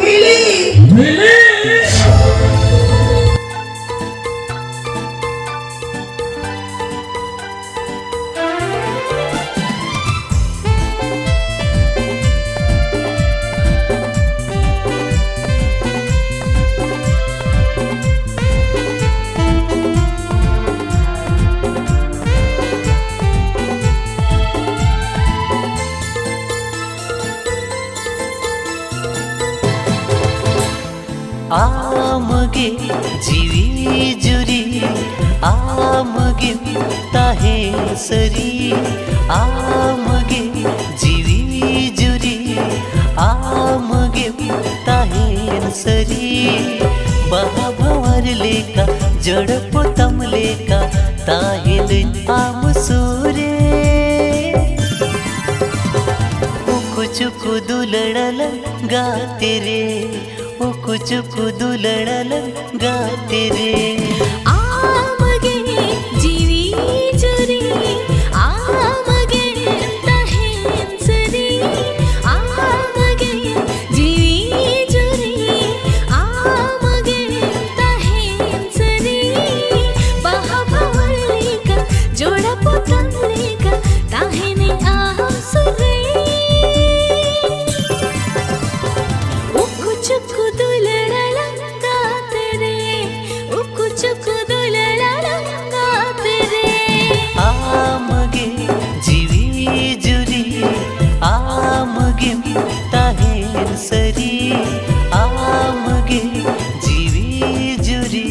मिली आमगे जीवी जुरी आमगे ताहे सरी आमगे जीवी जुरी आमगे ताहे सरी बाभावर लेका जड़पो तम लेका ताहिल आम सूरे चुकु दुलड़ल गाते रे चुकु दुलड़ल गाते रे आमगे जीवी जुरी आमगे तहेन सरी आमगे जीवी जुरी आमगे तहेन सरी बाभावर लेका जोड़पो तम लेका ताहेने आम सुरे चुकु दुलड़ल गाते रे चुकु दुलड़ल गाते रे आमगे जीवी जुरी आमगे ताहेन सरी आमगे जीवी जुरी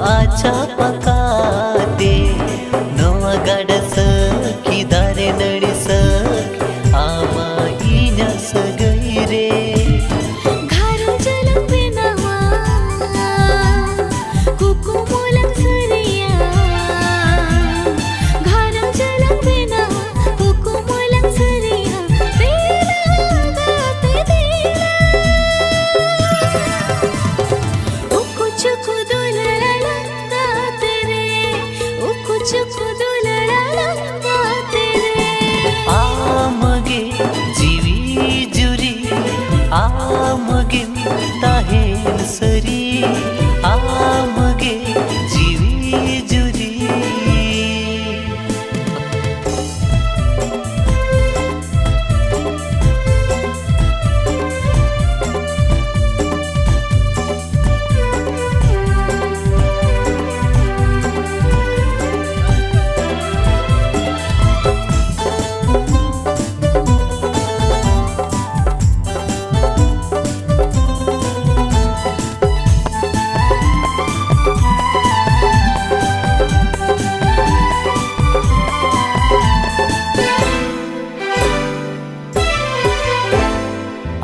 अच्छा पकाते नवा गाडस किदारे नडीस आमा इनस गैरे घारो जलम बेनावा कुकुमोलम सरिया घारो जलम बेनावा कुकुमोलम सरिया तेरा गाते तेरा चुकु दुलड़ल गाते रे चुकु दुलड़ल गाते रे आमगे जीवी जुरी आमगे ताहेन सरी आमगे जीवी जुरी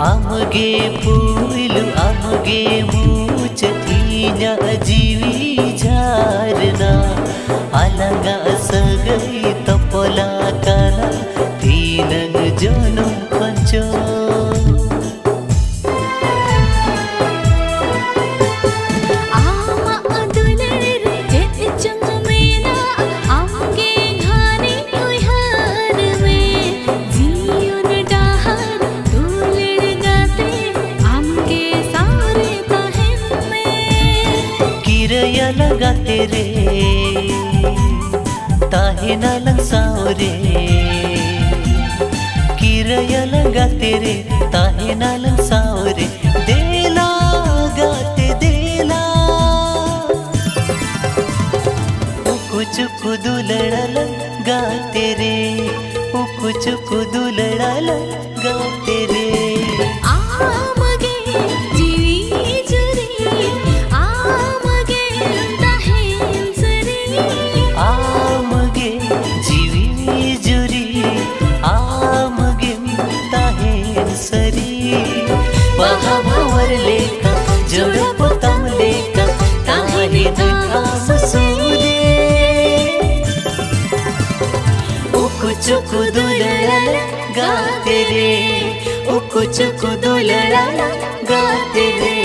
आमगे फूल आमगे मूच तीना जीवी झारना अलगा सगई तपोला काला तीनंग जोनु पंचो लगाते रे ताहे ना लंसाओ रे किरया लगाते रे ताहे ना उकु चुकु दुलड़ाला गाते रे आमगे जीवी जुरी आमगे ताहेन सरी आमगे जीवी जुरी आमगे ताहेन सरी पहावावरले का जोडप तमले का ताहे आम सूरे उकु चुकु दुलड़ाला गाते रे उकु चुकु दुलड़ाला गाते रे।